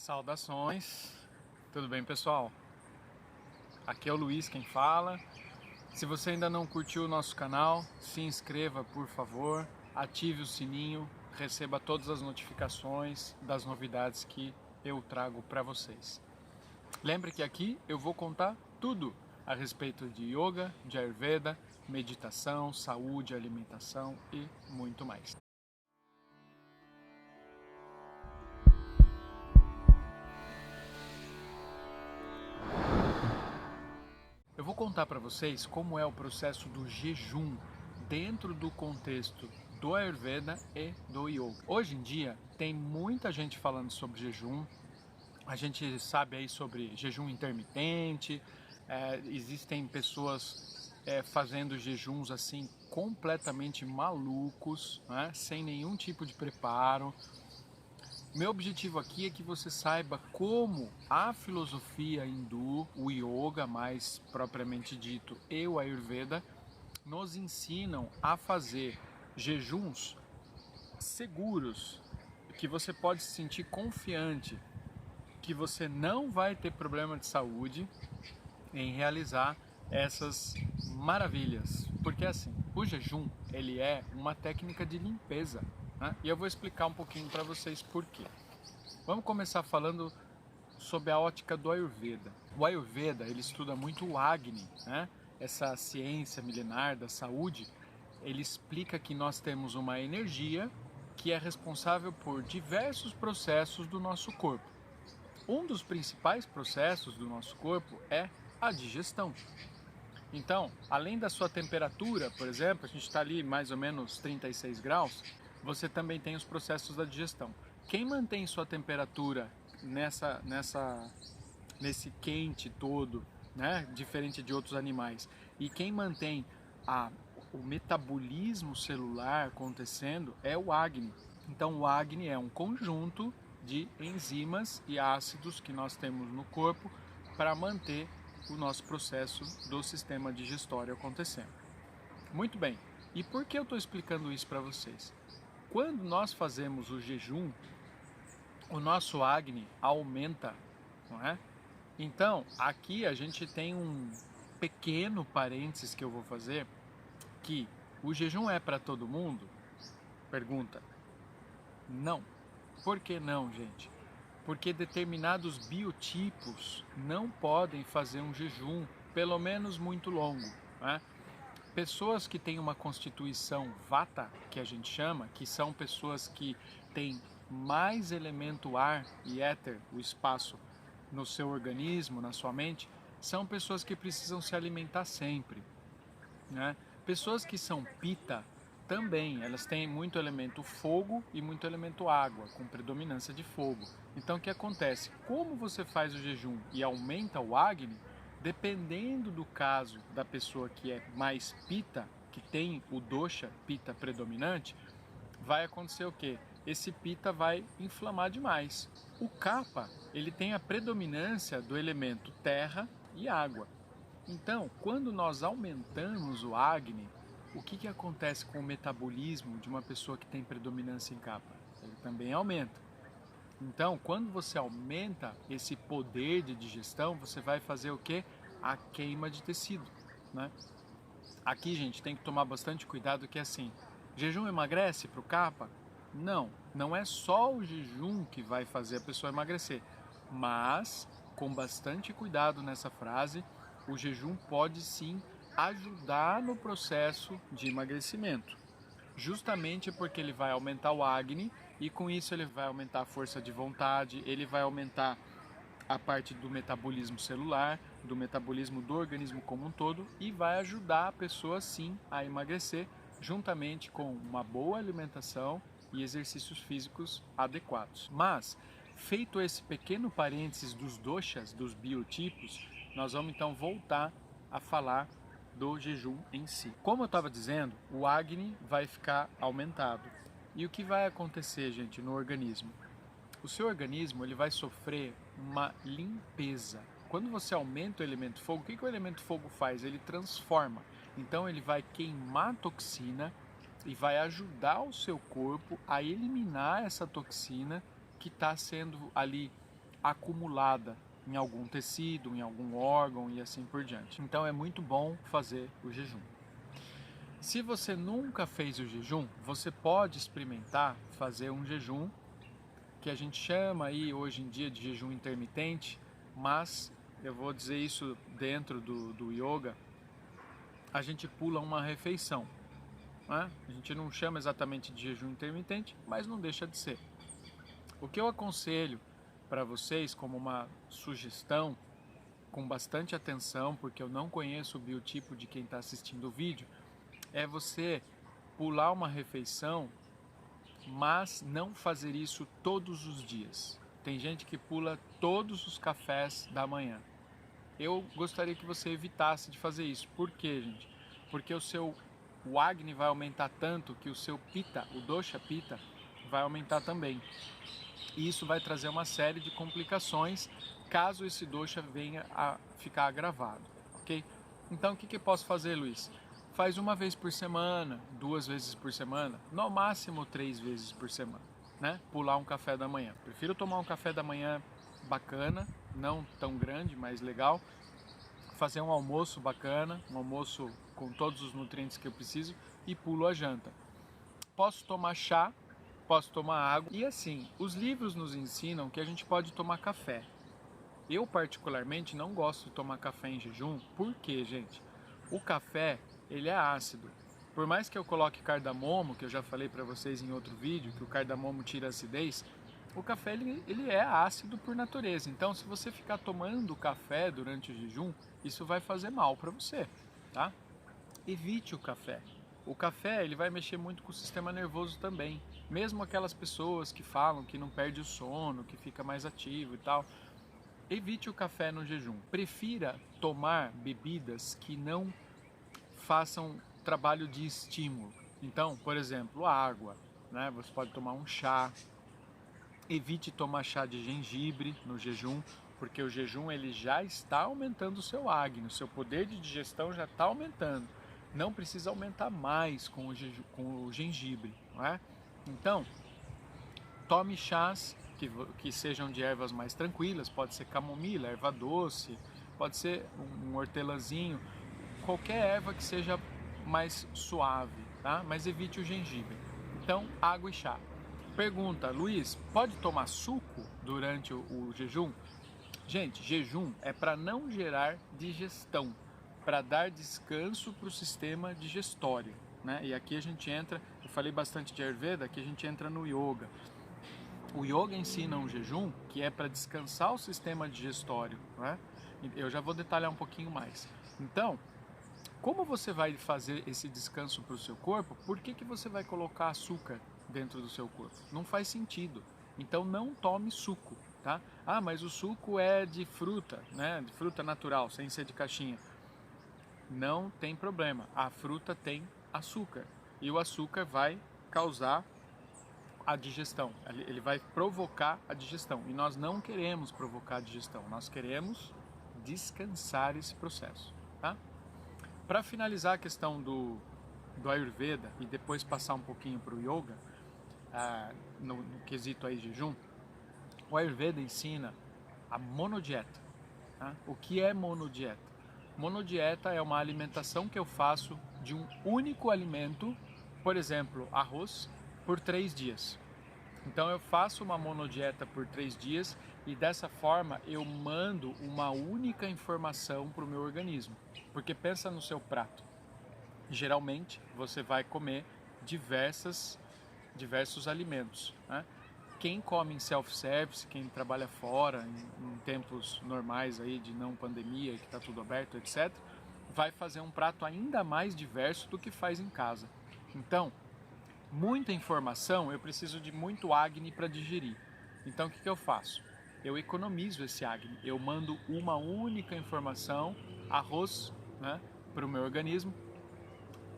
Saudações, tudo bem pessoal? Aqui é o Luiz quem fala. Se você ainda não curtiu o nosso canal, se inscreva por favor, ative o sininho, receba todas as notificações das novidades que eu trago para vocês. Lembre que aqui eu vou contar tudo a respeito de yoga, de ayurveda, meditação, saúde, alimentação e muito mais. Eu vou contar para vocês como é o processo do jejum dentro do contexto do Ayurveda e do Yoga. Hoje em dia tem muita gente falando sobre jejum, a gente sabe aí sobre jejum intermitente, existem pessoas fazendo jejuns assim completamente malucos, né, sem nenhum tipo de preparo. Meu objetivo aqui é que você saiba como a filosofia hindu, o yoga mais propriamente dito e o ayurveda nos ensinam a fazer jejuns seguros, que você pode se sentir confiante, que você não vai ter problema de saúde em realizar essas maravilhas. Porque assim, o jejum ele é uma técnica de limpeza, né? E eu vou explicar um pouquinho para vocês por quê. Vamos começar falando sobre a ótica do Ayurveda. O Ayurveda ele estuda muito o Agni, né? Essa ciência milenar da saúde. Ele explica que nós temos uma energia que é responsável por diversos processos do nosso corpo. Um dos principais processos do nosso corpo é a digestão. Então, além da sua temperatura, por exemplo, a gente está ali mais ou menos 36 graus, você também tem os processos da digestão. Quem mantém sua temperatura nesse quente todo, né, diferente de outros animais, e quem mantém o metabolismo celular acontecendo é o Agni. Então, o Agni é um conjunto de enzimas e ácidos que nós temos no corpo para manter o nosso processo do sistema digestório acontecendo. Muito bem, e por que eu estou explicando isso para vocês? Quando nós fazemos o jejum, o nosso Agni aumenta, não é? Então, aqui a gente tem um pequeno parênteses que eu vou fazer, que o jejum é para todo mundo? Pergunta. Não. Por que não, gente? Porque determinados biotipos não podem fazer um jejum, pelo menos muito longo, né? Pessoas que têm uma constituição vata, que a gente chama, que são pessoas que têm mais elemento ar e éter, o espaço, no seu organismo, na sua mente, são pessoas que precisam se alimentar sempre, né? Pessoas que são pita também, elas têm muito elemento fogo e muito elemento água, com predominância de fogo. Então o que acontece? Como você faz o jejum e aumenta o Agni, dependendo do caso da pessoa que é mais pita, que tem o dosha pita predominante, vai acontecer o quê? Esse pita vai inflamar demais. O kapha, ele tem a predominância do elemento terra e água. Então, quando nós aumentamos o Agni, o que acontece com o metabolismo de uma pessoa que tem predominância em kapha? Ele também aumenta. Então, quando você aumenta esse poder de digestão, você vai fazer o quê? A queima de tecido, né? Aqui, gente, tem que tomar bastante cuidado que assim, jejum emagrece para o kapha? Não, não é só o jejum que vai fazer a pessoa emagrecer, mas com bastante cuidado nessa frase, o jejum pode sim ajudar no processo de emagrecimento, justamente porque ele vai aumentar o Agni e com isso ele vai aumentar a força de vontade, ele vai aumentar a parte do metabolismo celular, do metabolismo do organismo como um todo e vai ajudar a pessoa sim a emagrecer, juntamente com uma boa alimentação e exercícios físicos adequados. Mas, feito esse pequeno parênteses dos doshas, dos biotipos, nós vamos então voltar a falar do jejum em si. Como eu estava dizendo, o Agni vai ficar aumentado. E o que vai acontecer, gente, no organismo? O seu organismo ele vai sofrer uma limpeza. Quando você aumenta o elemento fogo, o que o elemento fogo faz? Ele transforma. Então ele vai queimar toxina e vai ajudar o seu corpo a eliminar essa toxina que está sendo ali acumulada em algum tecido, em algum órgão e assim por diante. Então é muito bom fazer o jejum. Se você nunca fez o jejum, você pode experimentar fazer um jejum que a gente chama aí hoje em dia de jejum intermitente, mas eu vou dizer isso dentro do yoga, a gente pula uma refeição, né? A gente não chama exatamente de jejum intermitente, mas não deixa de ser. O que eu aconselho para vocês como uma sugestão, com bastante atenção, porque eu não conheço o biotipo de quem está assistindo o vídeo, é você pular uma refeição, mas não fazer isso todos os dias. Tem gente que pula todos os cafés da manhã. Eu gostaria que você evitasse de fazer isso. Por quê, gente? Porque o Agni vai aumentar tanto que o seu Pitta, o Dosha Pitta, vai aumentar também. E isso vai trazer uma série de complicações caso esse dosha venha a ficar agravado, ok? Então o que eu posso fazer, Luiz? Faz uma vez por semana, 2 vezes por semana, no máximo 3 vezes por semana, né? Pular um café da manhã. Prefiro tomar um café da manhã bacana, não tão grande, mas legal. Fazer um almoço bacana, um almoço com todos os nutrientes que eu preciso e pulo a janta. Posso tomar chá, posso tomar água e assim, os livros nos ensinam que a gente pode tomar café. Eu particularmente não gosto de tomar café em jejum, porque, gente, o café ele é ácido. Por mais que eu coloque cardamomo, que eu já falei para vocês em outro vídeo, que o cardamomo tira a acidez, o café ele é ácido por natureza. Então, se você ficar tomando café durante o jejum, isso vai fazer mal para você, tá? Evite o café. O café ele vai mexer muito com o sistema nervoso também. Mesmo aquelas pessoas que falam que não perde o sono, que fica mais ativo e tal, evite o café no jejum. Prefira tomar bebidas que não façam trabalho de estímulo. Então, por exemplo, a água, né? Você pode tomar um chá. Evite tomar chá de gengibre no jejum, porque o jejum ele já está aumentando o seu Agni, o seu poder de digestão já está aumentando. Não precisa aumentar mais com o gengibre, não é? Então, tome chás que sejam de ervas mais tranquilas, pode ser camomila, erva doce, pode ser um hortelãzinho, qualquer erva que seja mais suave, tá? Mas evite o gengibre. Então, água e chá. Pergunta, Luiz, pode tomar suco durante o jejum? Gente, jejum é para não gerar digestão, para dar descanso para o sistema digestório, né? E aqui a gente entra, eu falei bastante de Ayurveda, aqui a gente entra no yoga. O yoga ensina um jejum que é para descansar o sistema digestório, né? Eu já vou detalhar um pouquinho mais. Então, como você vai fazer esse descanso para o seu corpo? Por que você vai colocar açúcar dentro do seu corpo? Não faz sentido. Então não tome suco, tá? Ah, mas o suco é de fruta, né? De fruta natural, sem ser de caixinha. Não tem problema. A fruta tem açúcar e o açúcar vai causar a digestão. Ele vai provocar a digestão e nós não queremos provocar a digestão. Nós queremos descansar esse processo, tá? Para finalizar a questão do Ayurveda e depois passar um pouquinho para o Yoga, no quesito aí jejum, o Ayurveda ensina a monodieta. Tá? O que é monodieta? Monodieta é uma alimentação que eu faço de um único alimento, por exemplo, arroz, por 3 dias. Então eu faço uma monodieta por 3 dias e dessa forma eu mando uma única informação para o meu organismo. Porque pensa no seu prato. Geralmente você vai comer diversos alimentos, né? Quem come em self-service, quem trabalha fora, em tempos normais aí de não pandemia, que está tudo aberto, etc., vai fazer um prato ainda mais diverso do que faz em casa. Então, muita informação, eu preciso de muito Agni para digerir. Então, o que eu faço? Eu economizo esse Agni. Eu mando uma única informação, arroz, né, para o meu organismo,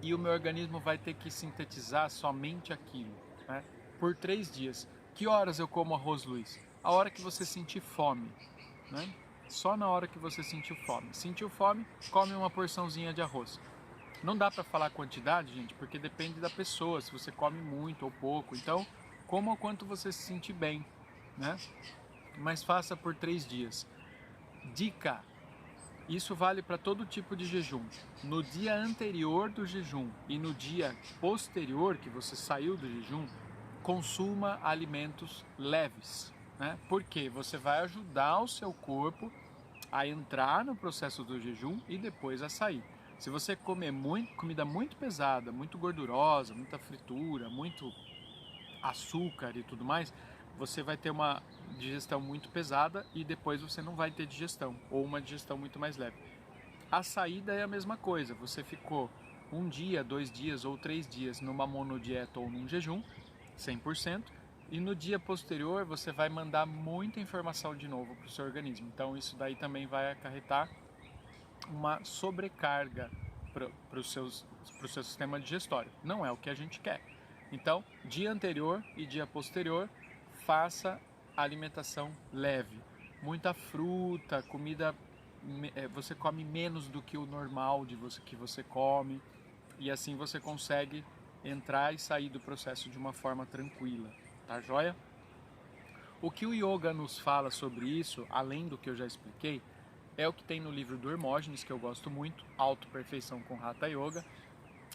e o meu organismo vai ter que sintetizar somente aquilo, né, por 3 dias. Que horas eu como arroz, Luiz? A hora que você sentir fome, né? Só na hora que você sentiu fome. Sentiu fome, come uma porçãozinha de arroz. Não dá para falar quantidade, gente, porque depende da pessoa, se você come muito ou pouco. Então, coma o quanto você se sentir bem, né? mas faça por 3 dias. Dica: isso vale para todo tipo de jejum. No dia anterior do jejum e no dia posterior que você saiu do jejum, consuma alimentos leves, né? Porque você vai ajudar o seu corpo a entrar no processo do jejum e depois a sair. Se você comer comida muito pesada, muito gordurosa, muita fritura, muito açúcar e tudo mais, você vai ter uma digestão muito pesada e depois você não vai ter digestão, ou uma digestão muito mais leve. A saída é a mesma coisa, você ficou 1 dia, 2 dias ou 3 dias numa monodieta ou num jejum, 100%, e no dia posterior você vai mandar muita informação de novo para o seu organismo. Então isso daí também vai acarretar uma sobrecarga para o seu sistema digestório. Não é o que a gente quer. Então, dia anterior e dia posterior, faça alimentação leve. Muita fruta, comida, você come menos do que o normal que você come, e assim você consegue entrar e sair do processo de uma forma tranquila, tá joia? O que o yoga nos fala sobre isso, além do que eu já expliquei, é o que tem no livro do Hermógenes, que eu gosto muito, Autoperfeição com Hatha Yoga.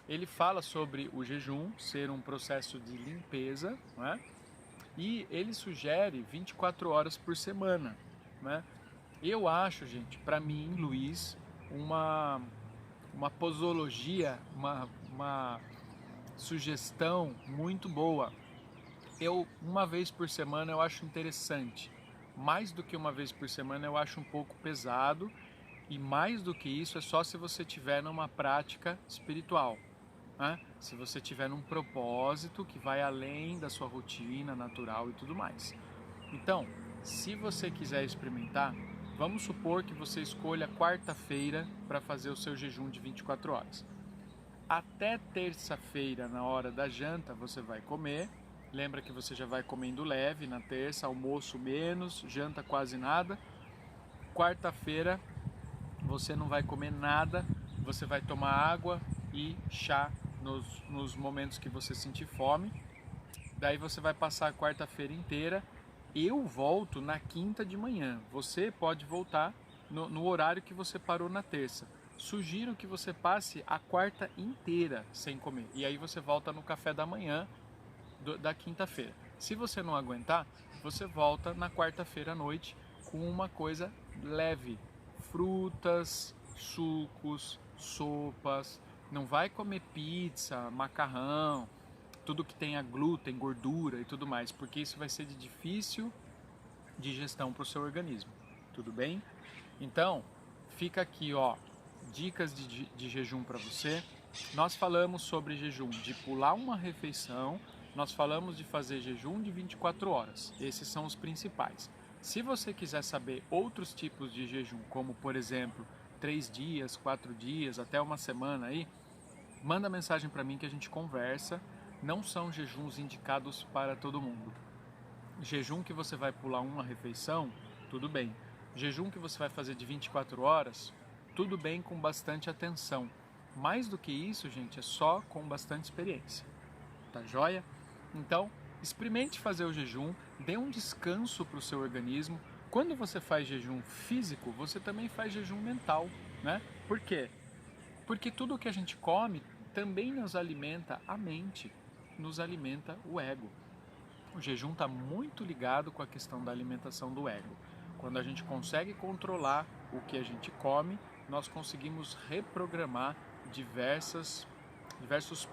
Ele fala sobre o jejum ser um processo de limpeza, né? E ele sugere 24 horas por semana, né? Eu acho, gente, para mim, Luiz, uma posologia, uma sugestão muito boa. Uma vez por semana eu acho interessante. Mais do que uma vez por semana eu acho um pouco pesado, e mais do que isso é só se você tiver numa prática espiritual, né? Se você tiver num propósito que vai além da sua rotina natural e tudo mais. Então, se você quiser experimentar, vamos supor que você escolha quarta-feira para fazer o seu jejum de 24 horas. Até terça-feira, na hora da janta, você vai comer. Lembra que você já vai comendo leve na terça, almoço menos, janta quase nada. Quarta-feira você não vai comer nada, você vai tomar água e chá nos momentos que você sentir fome. Daí você vai passar a quarta-feira inteira. Eu volto na quinta de manhã. Você pode voltar no horário que você parou na terça. Sugiro que você passe a quarta inteira sem comer. E aí você volta no café da manhã da quinta-feira. Se você não aguentar, você volta na quarta-feira à noite com uma coisa leve. Frutas, sucos, sopas. Não vai comer pizza, macarrão, tudo que tenha glúten, gordura e tudo mais, porque isso vai ser de difícil digestão para o seu organismo. Tudo bem? Então, fica aqui, ó, dicas de jejum para você. Nós falamos sobre jejum de pular uma refeição, nós falamos de fazer jejum de 24 horas. Esses são os principais. Se você quiser saber outros tipos de jejum, como por exemplo, 3 dias, 4 dias, até uma semana aí, manda mensagem para mim que a gente conversa. Não são jejuns indicados para todo mundo. Jejum que você vai pular uma refeição, tudo bem. Jejum que você vai fazer de 24 horas, tudo bem, com bastante atenção. Mais do que isso, gente, é só com bastante experiência. Tá joia? Então, experimente fazer o jejum, dê um descanso para o seu organismo. Quando você faz jejum físico, você também faz jejum mental, né? Por quê? Porque tudo que a gente come também nos alimenta a mente, nos alimenta o ego. O jejum está muito ligado com a questão da alimentação do ego. Quando a gente consegue controlar o que a gente come, nós conseguimos reprogramar diversos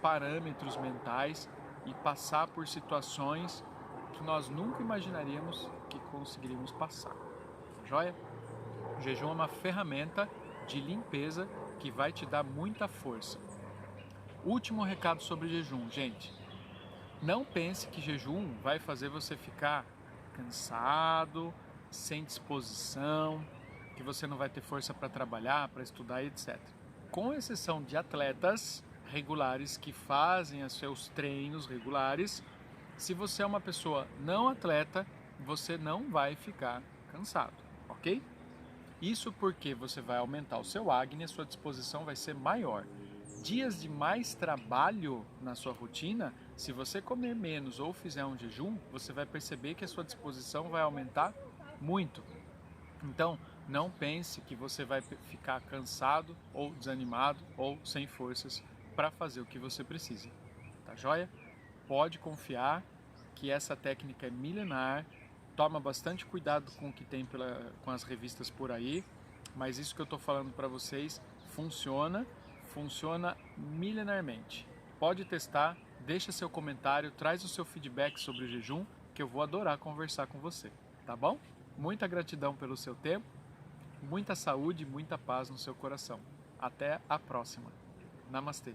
parâmetros mentais e passar por situações que nós nunca imaginaríamos que conseguiríamos passar. Joia? O jejum é uma ferramenta de limpeza que vai te dar muita força. Último recado sobre jejum, gente. Não pense que jejum vai fazer você ficar cansado, sem disposição, que você não vai ter força para trabalhar, para estudar, etc. Com exceção de atletas regulares que fazem os seus treinos regulares, se você é uma pessoa não atleta, você não vai ficar cansado, ok? Isso porque você vai aumentar o seu Agni, a sua disposição vai ser maior. Dias de mais trabalho na sua rotina, se você comer menos ou fizer um jejum, você vai perceber que a sua disposição vai aumentar muito. Então, não pense que você vai ficar cansado ou desanimado ou sem forças para fazer o que você precisa. Tá joia? Pode confiar que essa técnica é milenar. Toma bastante cuidado com o que tem com as revistas por aí, mas isso que eu estou falando para vocês funciona milenarmente. Pode testar, deixa seu comentário, traz o seu feedback sobre o jejum, que eu vou adorar conversar com você, tá bom? Muita gratidão pelo seu tempo, muita saúde e muita paz no seu coração. Até a próxima. Namastê.